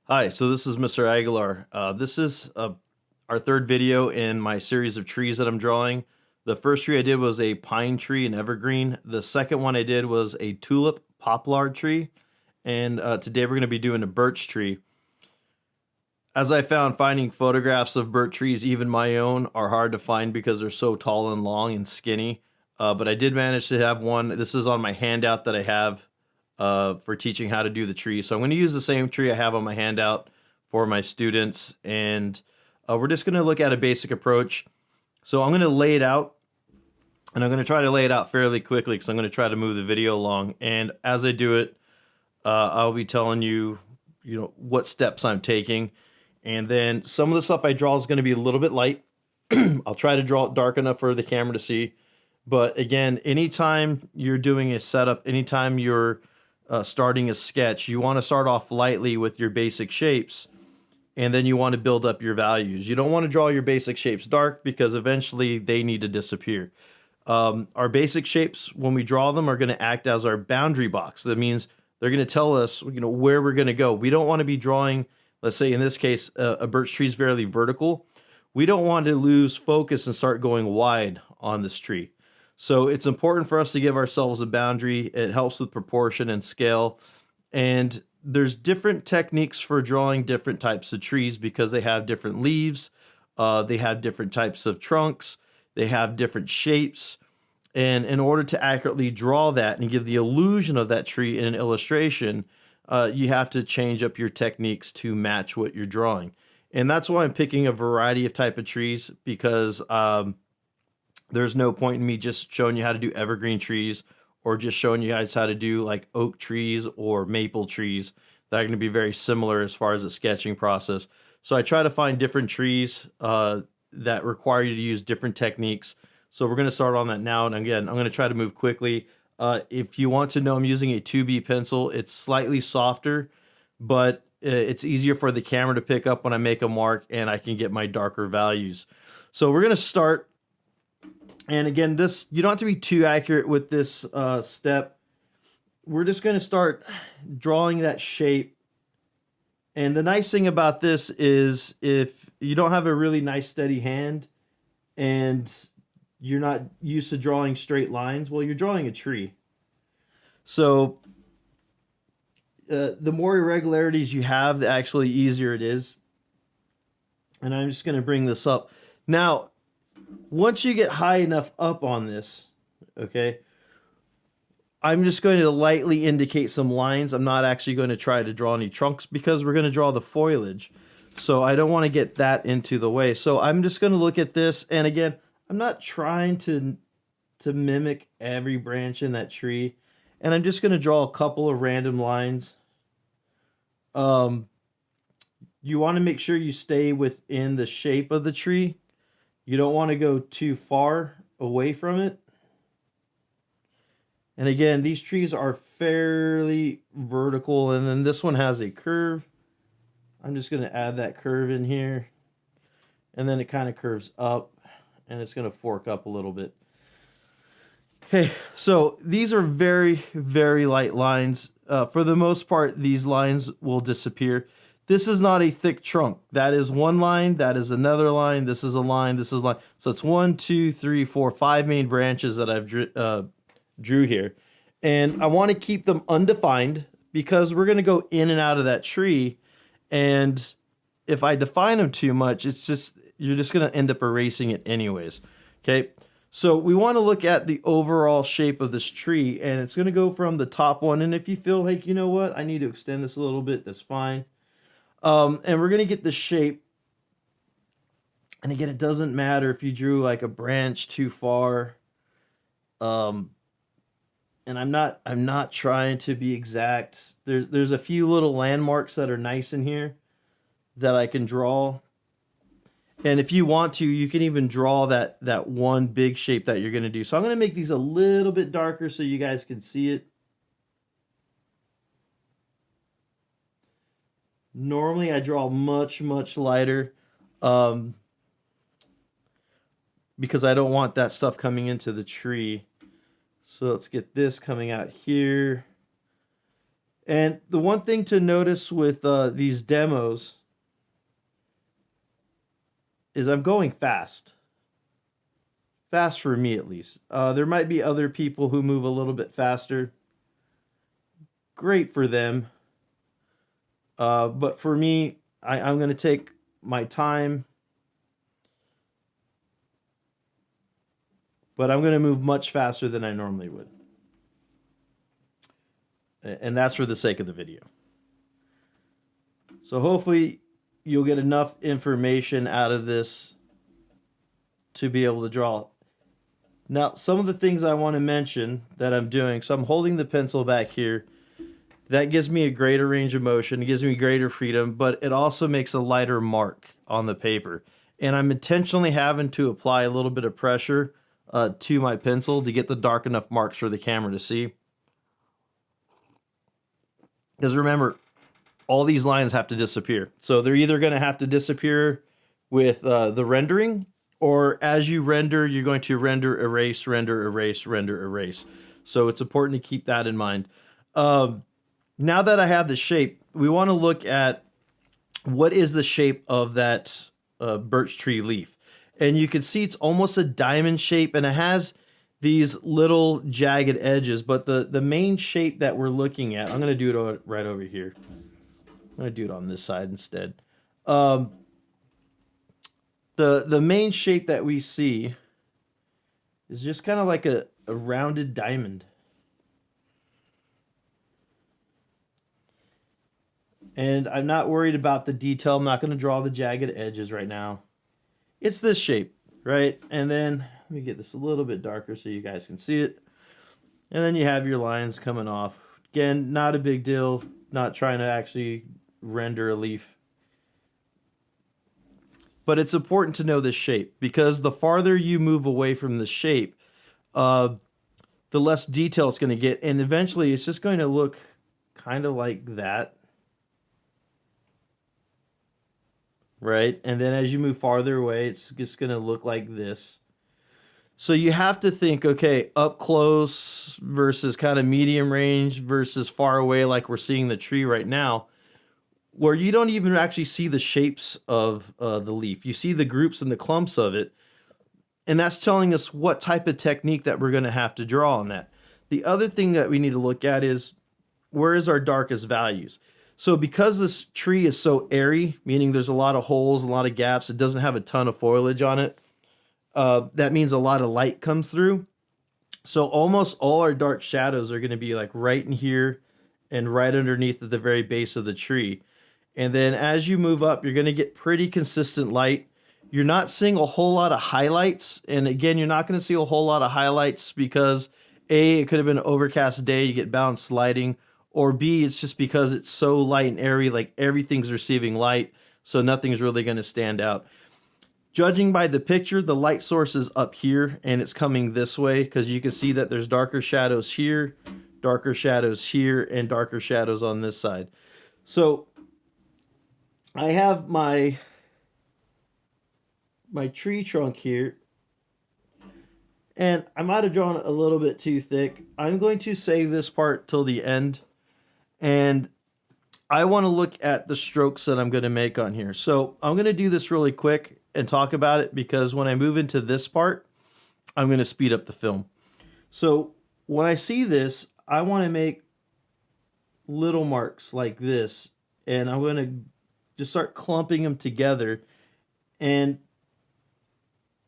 Hi, so this is Mr. Aguilar. This is our third video in my series of trees that I'm drawing. The first tree I did was a pine tree, an evergreen. The second one I did was a tulip poplar tree. And today we're going to be doing a birch tree. As I found, finding photographs of birch trees, even my own, are hard to find because they're so tall and long and skinny. But I did manage to have one. This is on my handout that I have for teaching how to do the tree. So I'm going to use the same tree I have on my handout for my students. And we're just going to look at a basic approach. So I'm going to lay it out. And I'm going to try to lay it out fairly quickly because I'm going to try to move the video along. And as I do it, I'll be telling you, what steps I'm taking. And then some of the stuff I draw is going to be a little bit light. I'll try to draw it dark enough for the camera to see. But again, anytime you're doing a setup, anytime you're starting a sketch, you want to start off lightly with your basic shapes, and then you want to build up your values. You don't want to draw your basic shapes dark because eventually they need to disappear. Our basic shapes, when we draw them, are going to act as our boundary box. That means they're going to tell us, where we're going to go. We don't want to be drawing, let's say in this case, a birch tree is fairly vertical. We don't want to lose focus and start going wide on this tree. So it's important for us to give ourselves a boundary. It helps with proportion and scale. And there's different techniques for drawing different types of trees because they have different leaves, they have different types of trunks, they have different shapes. And in order to accurately draw that and give the illusion of that tree in an illustration, you have to change up your techniques to match what you're drawing. And that's why I'm picking a variety of type of trees because there's no point in me just showing you how to do evergreen trees or just showing you guys how to do like oak trees or maple trees that are going to be very similar as far as the sketching process. So I try to find different trees that require you to use different techniques. So we're going to start on that now. And again, I'm going to try to move quickly. If you want to know, I'm using a 2B pencil. It's slightly softer, but it's easier for the camera to pick up when I make a mark and I can get my darker values. So we're going to start. And again, you don't have to be too accurate with this step. We're just going to start drawing that shape. And the nice thing about this is if you don't have a really nice steady hand and you're not used to drawing straight lines, well, you're drawing a tree. So the more irregularities you have, the actually easier it is. And I'm just going to bring this up. Now, once you get high enough up on this, okay, I'm just going to lightly indicate some lines. I'm not actually going to try to draw any trunks because we're going to draw the foliage. So I don't want to get that into the way. So I'm just going to look at this. And again, I'm not trying to mimic every branch in that tree. And I'm just going to draw a couple of random lines. You want to make sure you stay within the shape of the tree. You don't want to go too far away from it. And again, these trees are fairly vertical, and then this one has a curve. I'm just going to add that curve in here. And then it kind of curves up, and it's going to fork up a little bit. Okay, so these are very, very light lines. For the most part, these lines will disappear. This is not a thick trunk. That is one line. That is another line. This is a line. This is a line. So it's 1, 2, 3, 4, 5 main branches that I've drew here. And I want to keep them undefined because we're going to go in and out of that tree. And if I define them too much, you're just going to end up erasing it anyways. Okay. So we want to look at the overall shape of this tree, and it's going to go from the top one. And if you feel like, you know what, I need to extend this a little bit, that's fine. And we're going to get the shape. And again, it doesn't matter if you drew like a branch too far. And I'm not trying to be exact. There's a few little landmarks that are nice in here that I can draw. And if you want to, you can even draw that one big shape that you're going to do. So I'm going to make these a little bit darker so you guys can see it. Normally I draw much, much lighter because I don't want that stuff coming into the tree. So let's get this coming out here. And the one thing to notice with these demos is I'm going fast. Fast for me, at least. There might be other people who move a little bit faster. Great for them. But for me, I'm going to take my time. But I'm going to move much faster than I normally would. And that's for the sake of the video. So hopefully you'll get enough information out of this to be able to draw. Now, some of the things I want to mention that I'm doing, so I'm holding the pencil back here. That gives me a greater range of motion. It gives me greater freedom, but it also makes a lighter mark on the paper. And I'm intentionally having to apply a little bit of pressure to my pencil to get the dark enough marks for the camera to see. Because remember, all these lines have to disappear. So they're either going to have to disappear with the rendering, or as you render, you're going to render, erase, render, erase, render, erase. So it's important to keep that in mind. Now that I have the shape, we want to look at what is the shape of that birch tree leaf. And you can see it's almost a diamond shape, and it has these little jagged edges, but the main shape that we're looking at, I'm going to do it right over here. I'm going to do it on this side instead. The main shape that we see is just kind of like a rounded diamond. And I'm not worried about the detail. I'm not going to draw the jagged edges right now. It's this shape, right? And then let me get this a little bit darker so you guys can see it. And then you have your lines coming off. Again, not a big deal. Not trying to actually render a leaf. But it's important to know this shape, because the farther you move away from the shape, the less detail it's going to get. And eventually it's just going to look kind of like that. Right? And then as you move farther away, it's just going to look like this. So you have to think, okay, up close versus kind of medium range versus far away, like we're seeing the tree right now, where you don't even actually see the shapes of the leaf. You see the groups and the clumps of it. And that's telling us what type of technique that we're going to have to draw on that. The other thing that we need to look at is, where is our darkest values? So because this tree is so airy, meaning there's a lot of holes, a lot of gaps, it doesn't have a ton of foliage on it, that means a lot of light comes through. So almost all our dark shadows are going to be like right in here and right underneath at the very base of the tree. And then as you move up, you're going to get pretty consistent light. You're not seeing a whole lot of highlights. And again, you're not going to see a whole lot of highlights because A, it could have been an overcast day, you get balanced lighting. Or B, it's just because it's so light and airy, like everything's receiving light, so nothing's really going to stand out. Judging by the picture, the light source is up here, and it's coming this way, because you can see that there's darker shadows here, and darker shadows on this side. So I have my tree trunk here, and I might have drawn it a little bit too thick. I'm going to save this part till the end. And I want to look at the strokes that I'm going to make on here. So I'm going to do this really quick and talk about it, because when I move into this part, I'm going to speed up the film. So when I see this, I want to make little marks like this, and I'm going to just start clumping them together. And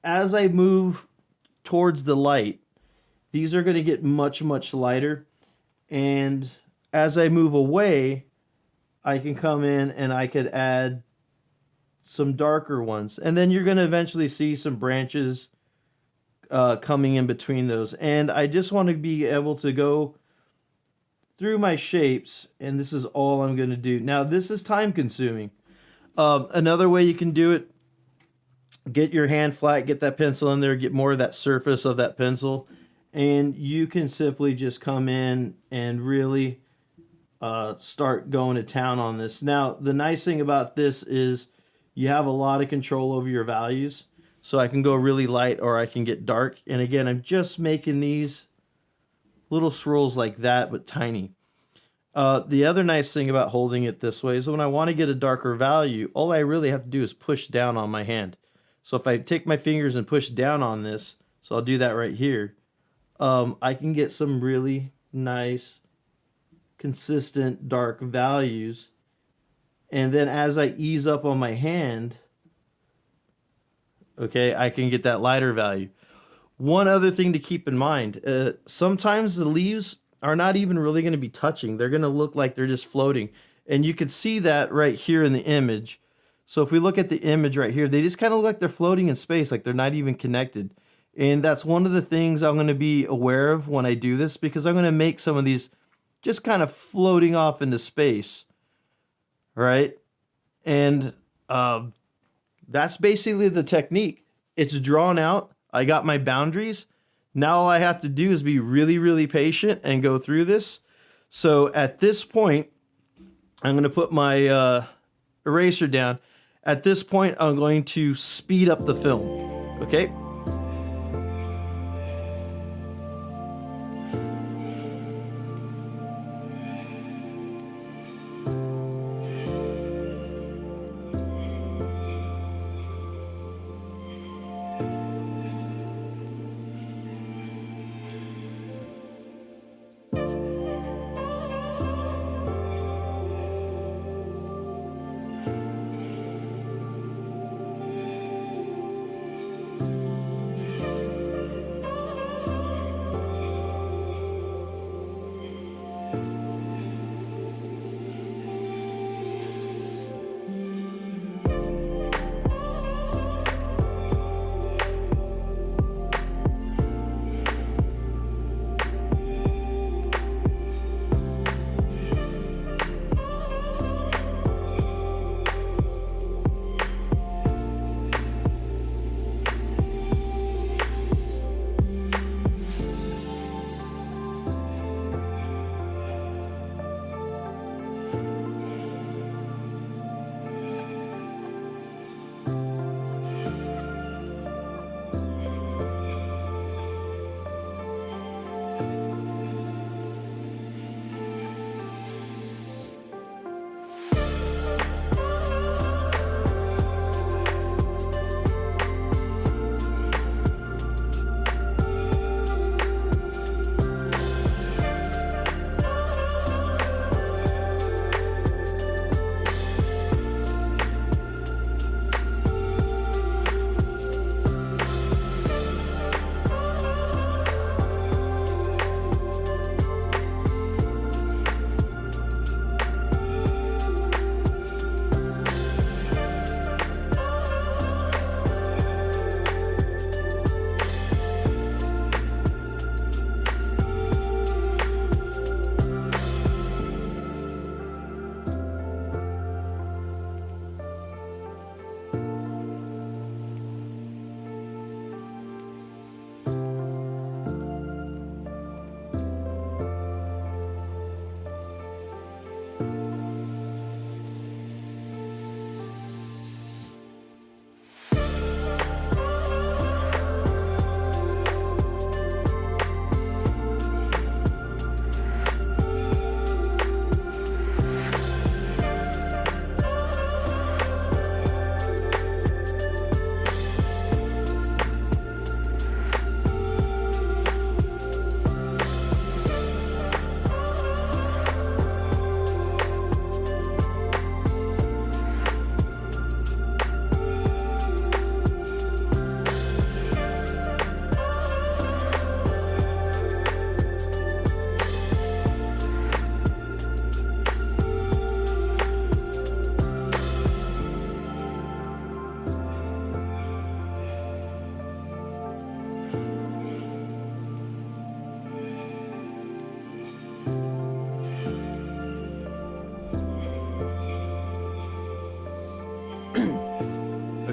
as I move towards the light, these are going to get much, much lighter. And as I move away, I can come in and I could add some darker ones. And then you're going to eventually see some branches coming in between those. And I just want to be able to go through my shapes, and this is all I'm going to do. Now, this is time consuming. Another way you can do it, get your hand flat, get that pencil in there, get more of that surface of that pencil, and you can simply just come in and really start going to town on this. Now, the nice thing about this is you have a lot of control over your values. So I can go really light or I can get dark. And again, I'm just making these little swirls like that, but tiny. The other nice thing about holding it this way is when I want to get a darker value, all I really have to do is push down on my hand. So if I take my fingers and push down on this, so I'll do that right here, I can get some really nice, consistent dark values. And then as I ease up on my hand, okay, I can get that lighter value. One other thing to keep in mind, sometimes the leaves are not even really going to be touching. They're going to look like they're just floating. And you can see that right here in the image. So if we look at the image right here, they just kind of look like they're floating in space, like they're not even connected. And that's one of the things I'm going to be aware of when I do this, because I'm going to make some of these just kind of floating off into space, right? And that's basically the technique. It's drawn out. I got my boundaries. Now all I have to do is be really, really patient and go through this. So at this point, I'm going to put my eraser down. At this point, I'm going to speed up the film. Okay?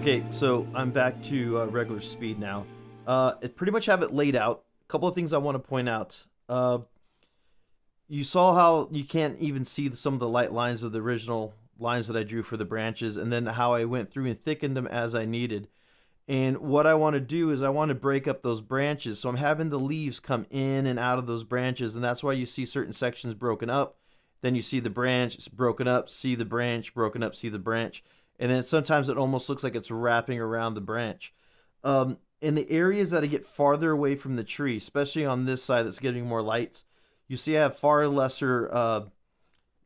Okay, so I'm back to regular speed now. It pretty much have it laid out. A couple of things I want to point out. You saw how you can't even see some of the light lines of the original lines that I drew for the branches, and then how I went through and thickened them as I needed. And what I want to do is I want to break up those branches. So I'm having the leaves come in and out of those branches, and that's why you see certain sections broken up then you see the branch, it's broken up, see the branch, broken up, see the branch. And then sometimes it almost looks like it's wrapping around the branch. In the areas that I get farther away from the tree, especially on this side that's getting more lights, you see I have far lesser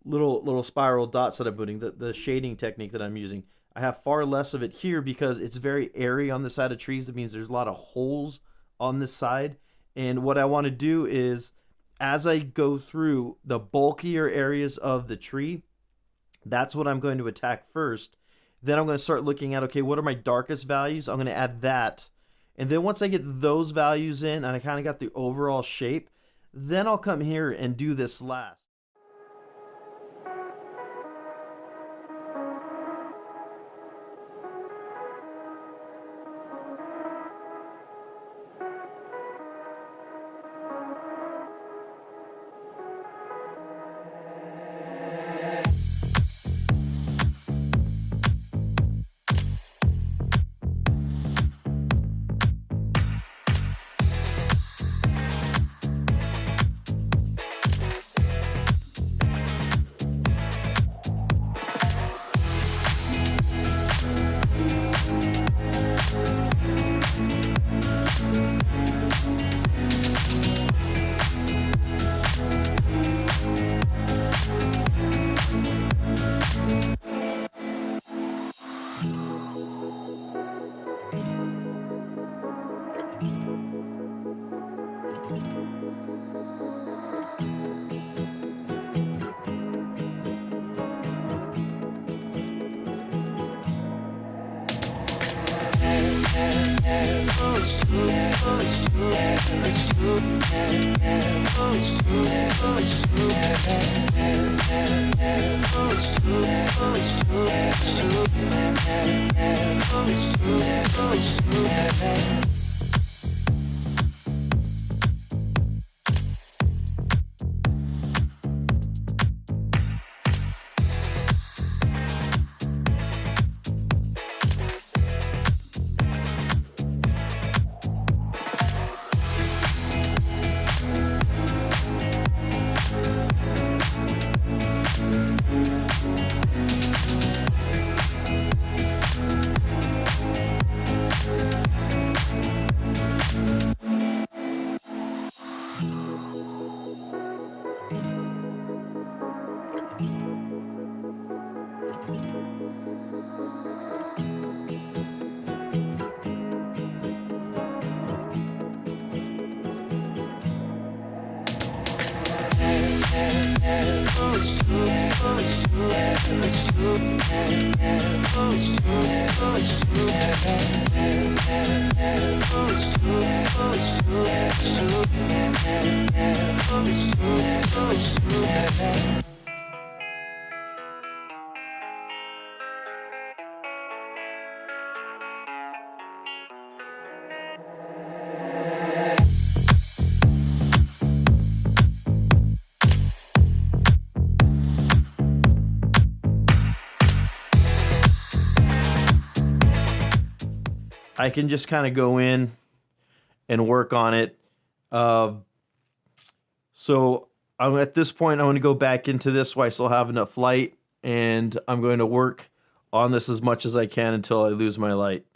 little spiral dots that I'm putting, the shading technique that I'm using. I have far less of it here because it's very airy on the side of trees. That means there's a lot of holes on this side. And what I want to do is, as I go through the bulkier areas of the tree, that's what I'm going to attack first. Then I'm going to start looking at, okay, what are my darkest values? I'm going to add that. And then once I get those values in and I kind of got the overall shape, then I'll come here and do this last. I can just kind of go in and work on it. So at this point, I'm going to go back into this while I still have enough light, and I'm going to work on this as much as I can until I lose my light.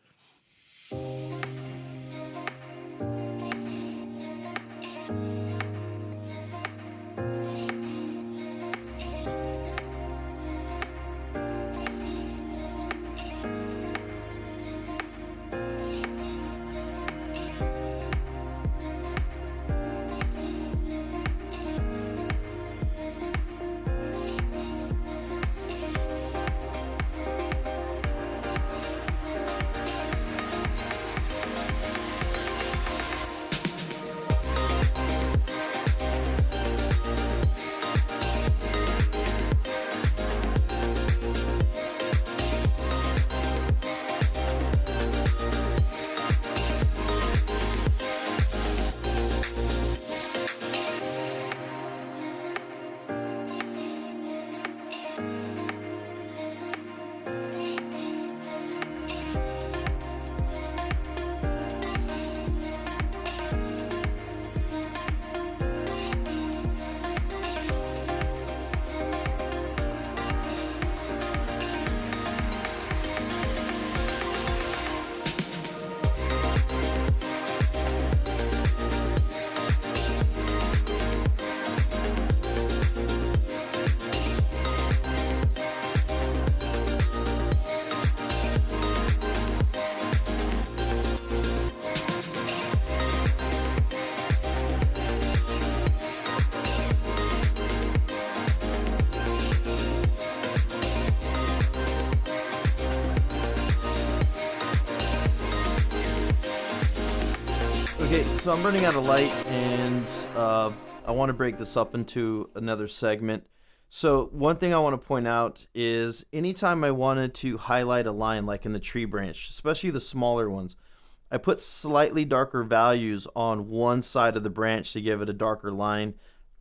Okay, so I'm running out of light, and I want to break this up into another segment. So one thing I want to point out is anytime I wanted to highlight a line, like in the tree branch, especially the smaller ones, I put slightly darker values on one side of the branch to give it a darker line.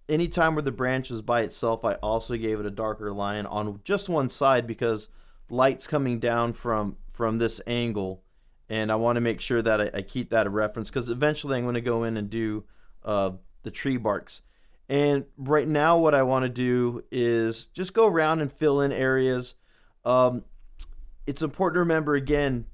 Anytime where the branch was by itself, I also gave it a darker line on just one side because light's coming down from this angle, and I want to make sure that I keep that a reference because eventually I'm going to go in and do the tree barks. And right now what I want to do is just go around and fill in areas. It's important to remember, again,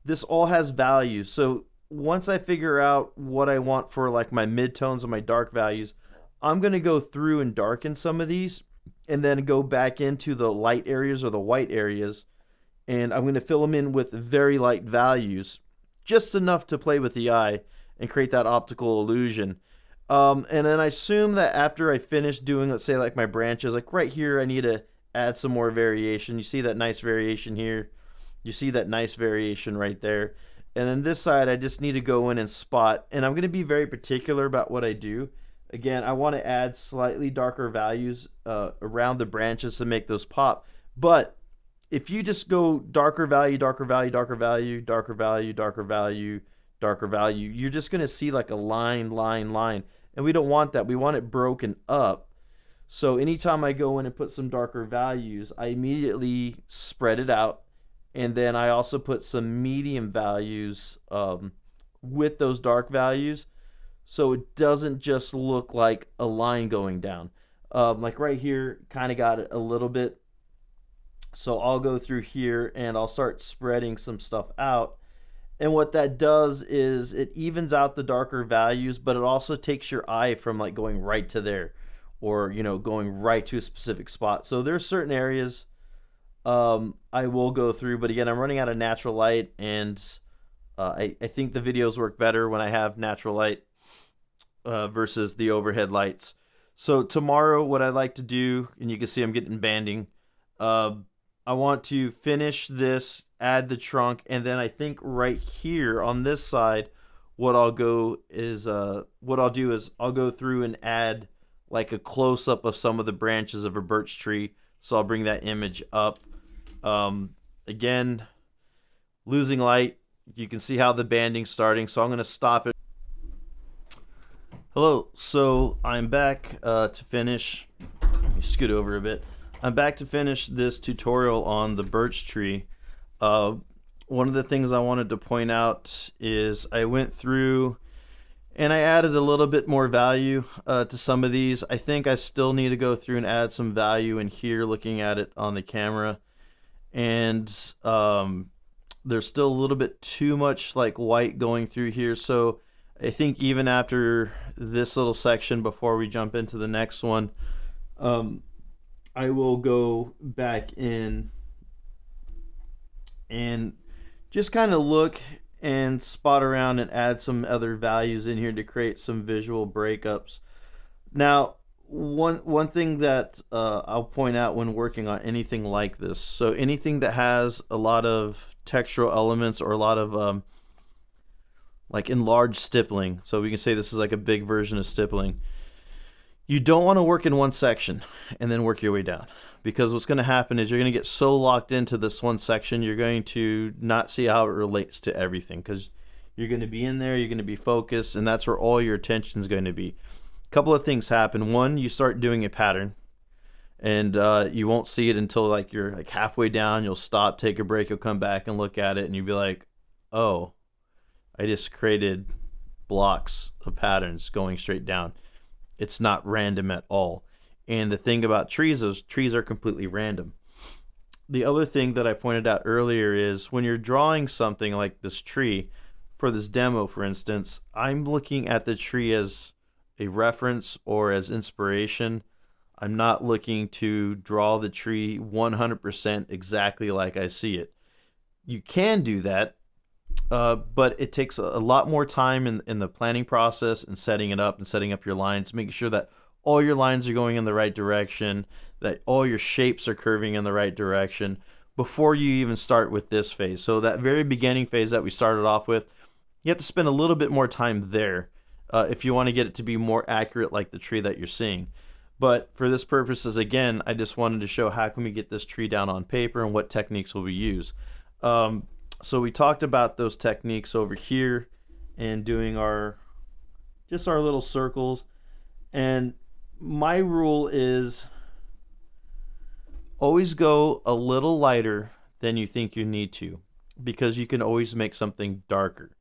this all has values. So once I figure out what I want for like my midtones and my dark values, I'm going to go through and darken some of these and then go back into the light areas or the white areas, and I'm going to fill them in with very light values, just enough to play with the eye and create that optical illusion. And then I assume that after I finish doing, let's say, like my branches, like right here, I need to add some more variation. You see that nice variation here. You see that nice variation right there. And then this side, I just need to go in and spot. And I'm going to be very particular about what I do. Again, I want to add slightly darker values around the branches to make those pop. But if you just go darker value, darker value, darker value, darker value, darker value, darker value, you're just going to see like a line, line, line. And we don't want that. We want it broken up. So anytime I go in and put some darker values, I immediately spread it out. And then I also put some medium values with those dark values, so it doesn't just look like a line going down. Like right here, kind of got it a little bit. So I'll go through here and I'll start spreading some stuff out. And what that does is it evens out the darker values, but it also takes your eye from like going right to there, or going right to a specific spot. So there's certain areas I will go through, but again, I'm running out of natural light, and I think the videos work better when I have natural light versus the overhead lights. So tomorrow what I'd like to do, and you can see I'm getting banding, I want to finish this, add the trunk, and then I think right here on this side, what I'll do is I'll go through and add like a close-up of some of the branches of a birch tree. So I'll bring that image up. Again, losing light. You can see how the banding's starting, so I'm going to stop it. Hello, so I'm back to finish. Let me scoot over a bit. I'm back to finish this tutorial on the birch tree. One of the things I wanted to point out is I went through and I added a little bit more value to some of these. I think I still need to go through and add some value in here looking at it on the camera. And there's still a little bit too much like white going through here. So I think even after this little section, before we jump into the next one, I will go back in and just kind of look and spot around and add some other values in here to create some visual breakups. Now, one thing that I'll point out when working on anything like this, so anything that has a lot of textural elements or a lot of like enlarged stippling, so we can say this is like a big version of stippling, you don't want to work in one section and then work your way down, because what's going to happen is you're going to get so locked into this one section, you're going to not see how it relates to everything, because you're going to be in there, you're going to be focused, and that's where all your attention is going to be. A couple of things happen. One, you start doing a pattern, and you won't see it until like you're like halfway down. You'll stop, take a break, you'll come back and look at it, and you'll be like, oh, I just created blocks of patterns going straight down. It's not random at all. And the thing about trees is trees are completely random. The other thing that I pointed out earlier is when you're drawing something like this tree, for this demo, for instance, I'm looking at the tree as a reference or as inspiration. I'm not looking to draw the tree 100% exactly like I see it. You can do that, but it takes a lot more time in the planning process and setting it up and setting up your lines, making sure that all your lines are going in the right direction, that all your shapes are curving in the right direction before you even start with this phase. So that very beginning phase that we started off with, You have to spend a little bit more time there if you want to get it to be more accurate like the tree that you're seeing. But for this purposes, again, I just wanted to show how can we get this tree down on paper and what techniques will we use. So we talked about those techniques over here and doing our little circles. And my rule is always go a little lighter than you think you need to, because you can always make something darker.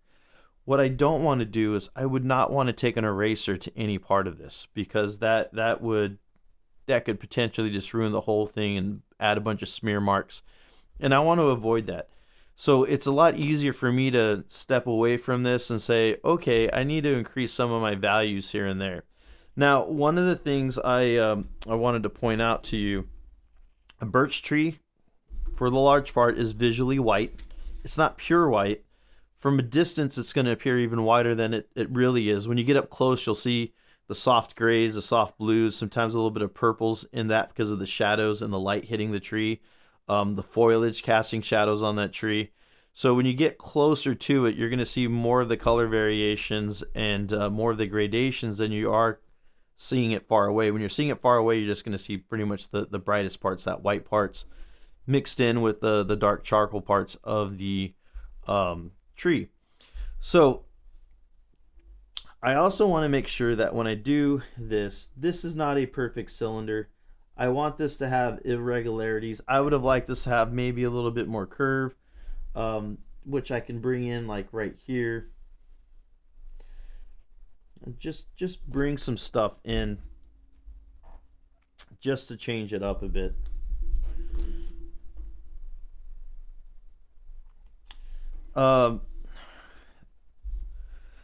What I don't want to do is I would not want to take an eraser to any part of this, because that could potentially just ruin the whole thing and add a bunch of smear marks. And I want to avoid that. So it's a lot easier for me to step away from this and say, okay, I need to increase some of my values here and there. Now, one of the things I wanted to point out to you, a birch tree, for the large part, is visually white. It's not pure white. From a distance, it's going to appear even whiter than it really is. When you get up close, you'll see the soft grays, the soft blues, sometimes a little bit of purples in that because of the shadows and the light hitting the tree, the foliage casting shadows on that tree. So when you get closer to it, you're going to see more of the color variations and more of the gradations than you are seeing it far away. When you're seeing it far away, you're just going to see pretty much the brightest parts, that white parts, mixed in with the dark charcoal parts of the tree. So I also want to make sure that when I do this is not a perfect cylinder. I want this to have irregularities. I would have liked this to have maybe a little bit more curve, which I can bring in like right here. And just bring some stuff in just to change it up a bit.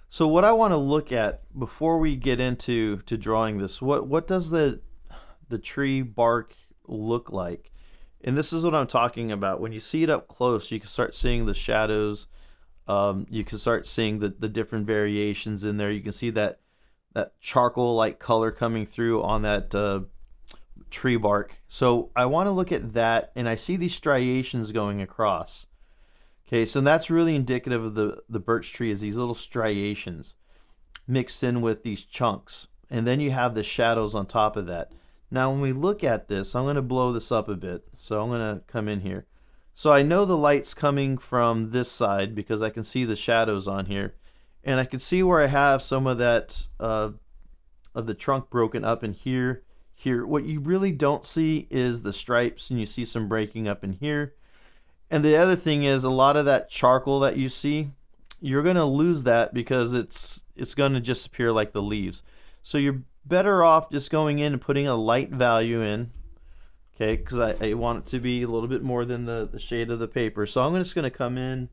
So what I want to look at before we get into drawing this, what does the tree bark look like? And this is what I'm talking about. When you see it up close, you can start seeing the shadows. You can start seeing the different variations in there. You can see that charcoal-like color coming through on that tree bark. So I want to look at that, and I see these striations going across. Okay, so that's really indicative of the birch tree, is these little striations mixed in with these chunks. And then you have the shadows on top of that. Now when we look at this, I'm going to blow this up a bit. So I'm going to come in here. So I know the light's coming from this side because I can see the shadows on here. And I can see where I have some of that of the trunk broken up in here. What you really don't see is the stripes, and you see some breaking up in here. And the other thing is, a lot of that charcoal that you see, you're going to lose that because it's going to just appear like the leaves. So you're better off just going in and putting a light value in, okay, because I want it to be a little bit more than the shade of the paper. So I'm just going to come in.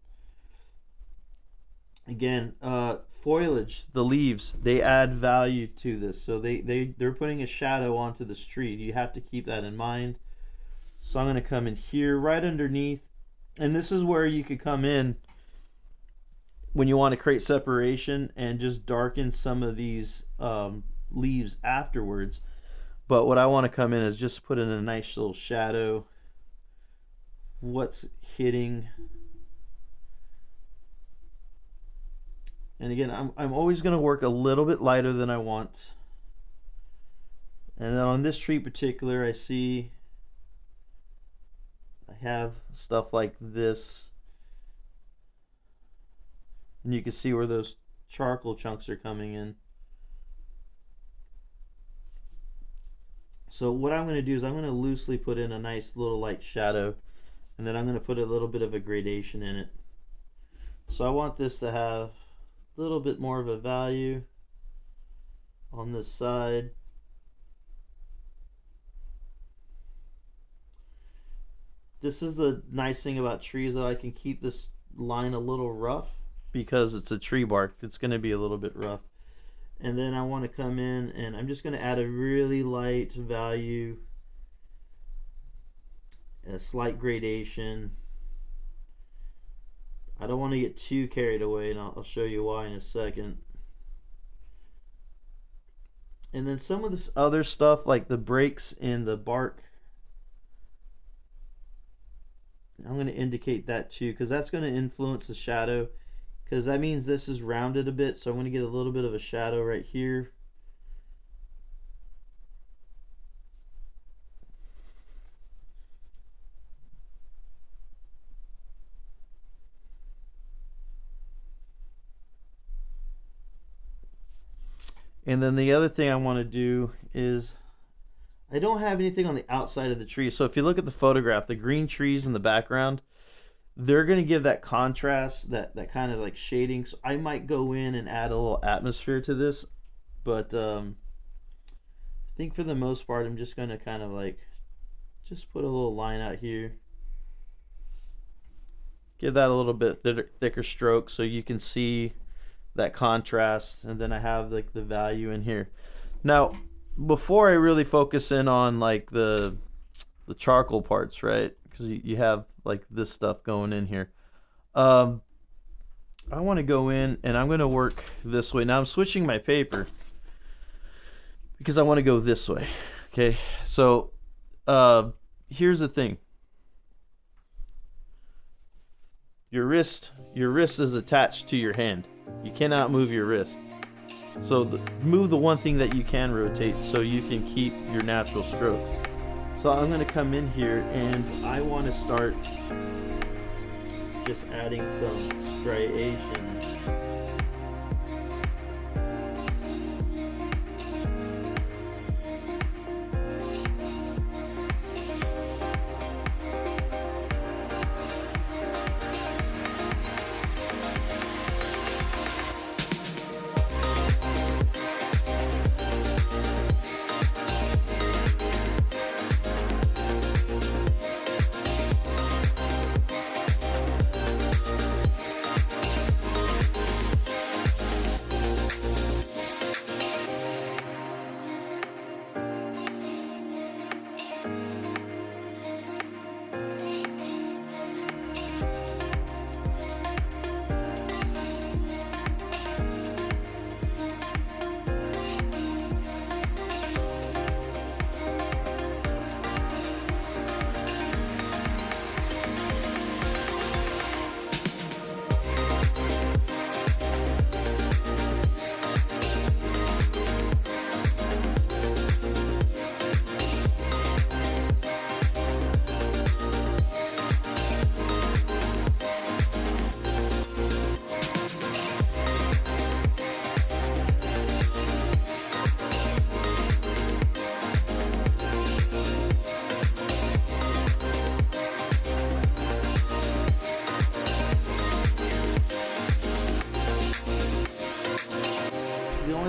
Again, foliage, the leaves, they add value to this. So they're putting a shadow onto this tree. You have to keep that in mind. So I'm going to come in here right underneath. And this is where you could come in when you want to create separation and just darken some of these leaves afterwards. But what I want to come in is just put in a nice little shadow. What's hitting. And again, I'm always going to work a little bit lighter than I want. And then on this tree in particular, I see I have stuff like this. And you can see where those charcoal chunks are coming in. So what I'm going to do is I'm going to loosely put in a nice little light shadow, and then I'm going to put a little bit of a gradation in it. So I want this to have a little bit more of a value on this side. This is the nice thing about trees, though. I can keep this line a little rough because it's a tree bark. It's going to be a little bit rough. And then I want to come in and I'm just going to add a really light value, a slight gradation. I don't want to get too carried away, and I'll show you why in a second. And then some of this other stuff, like the breaks in the bark, I'm going to indicate that too, because that's going to influence the shadow because that means this is rounded a bit, so I'm going to get a little bit of a shadow right here. And then the other thing I want to do is, I don't have anything on the outside of the tree. So if you look at the photograph, the green trees in the background, they're going to give that contrast, that kind of like shading. So I might go in and add a little atmosphere to this. But I think for the most part, I'm just going to kind of like just put a little line out here. Give that a little bit thicker stroke so you can see that contrast, and then I have like the value in here. Now, before I really focus in on like the charcoal parts, right? Because you have like this stuff going in here. I want to go in and I'm going to work this way. Now I'm switching my paper because I want to go this way. Okay, so here's the thing. Your wrist is attached to your hand. You cannot move your wrist. So move the one thing that you can rotate so you can keep your natural stroke. So I'm going to come in here and I want to start just adding some striations.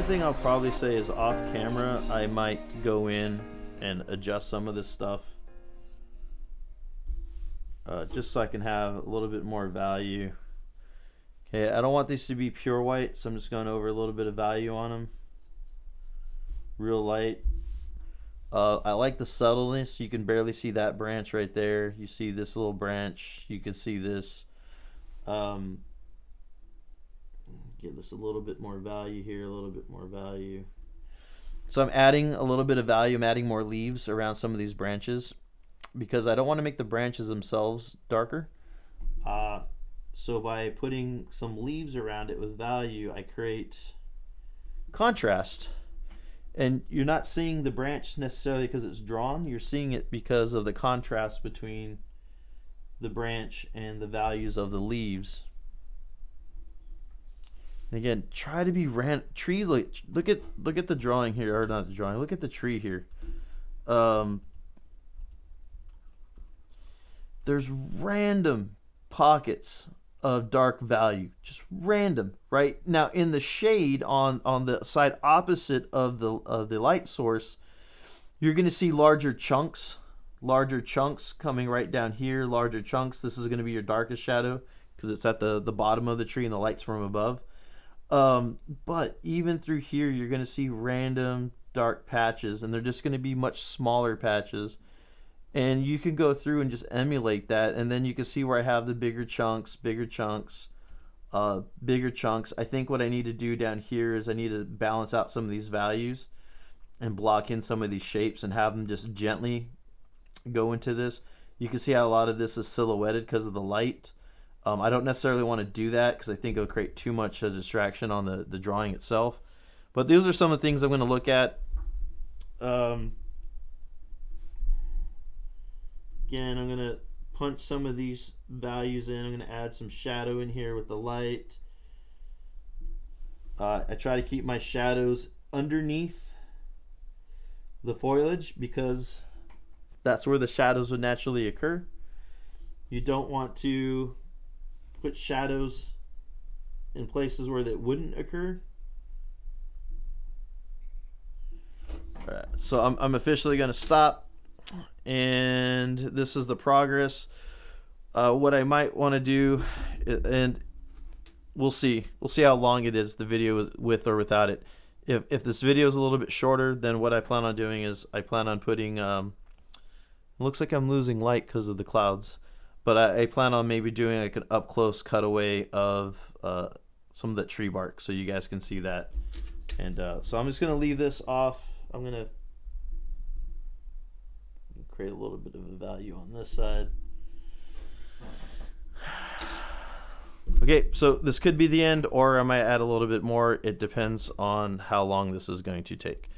Thing I'll probably say is off camera I might go in and adjust some of this stuff just so I can have a little bit more value. Okay, I don't want these to be pure white, so I'm just going over a little bit of value on them real light. I like the subtleness. You can barely see that branch right there. You see this little branch, you can see this. Give this a little bit more value here, a little bit more value. So I'm adding a little bit of value. I'm adding more leaves around some of these branches because I don't want to make the branches themselves darker. So by putting some leaves around it with value, I create contrast. And you're not seeing the branch necessarily because it's drawn. You're seeing it because of the contrast between the branch and the values of the leaves. And again, try to be trees. Like look at the drawing here, or not the drawing. Look at the tree here. There's random pockets of dark value, just random. Right now, in the shade on the side opposite of the light source, you're going to see larger chunks coming right down here. Larger chunks. This is going to be your darkest shadow because it's at the bottom of the tree and the light's from above. But even through here, you're going to see random dark patches, and they're just going to be much smaller patches. And you can go through and just emulate that, and then you can see where I have the bigger chunks, bigger chunks. I think what I need to do down here is I need to balance out some of these values and block in some of these shapes and have them just gently go into this. You can see how a lot of this is silhouetted because of the light. I don't necessarily want to do that because I think it'll create too much a distraction on the drawing itself. But those are some of the things I'm going to look at. Again, I'm going to punch some of these values in. I'm going to add some shadow in here with the light. I try to keep my shadows underneath the foliage because that's where the shadows would naturally occur. You don't want to put shadows in places where that wouldn't occur. So I'm officially going to stop, and this is the progress. What I might want to do, and we'll see how long it is, the video is with or without it. If this video is a little bit shorter, then what I plan on doing is I plan on putting it looks like I'm losing light because of the clouds, but I plan on maybe doing like an up close cutaway of some of that tree bark so you guys can see that. And so I'm just going to leave this off. I'm going to create a little bit of a value on this side. Okay, so this could be the end, or I might add a little bit more. It depends on how long this is going to take.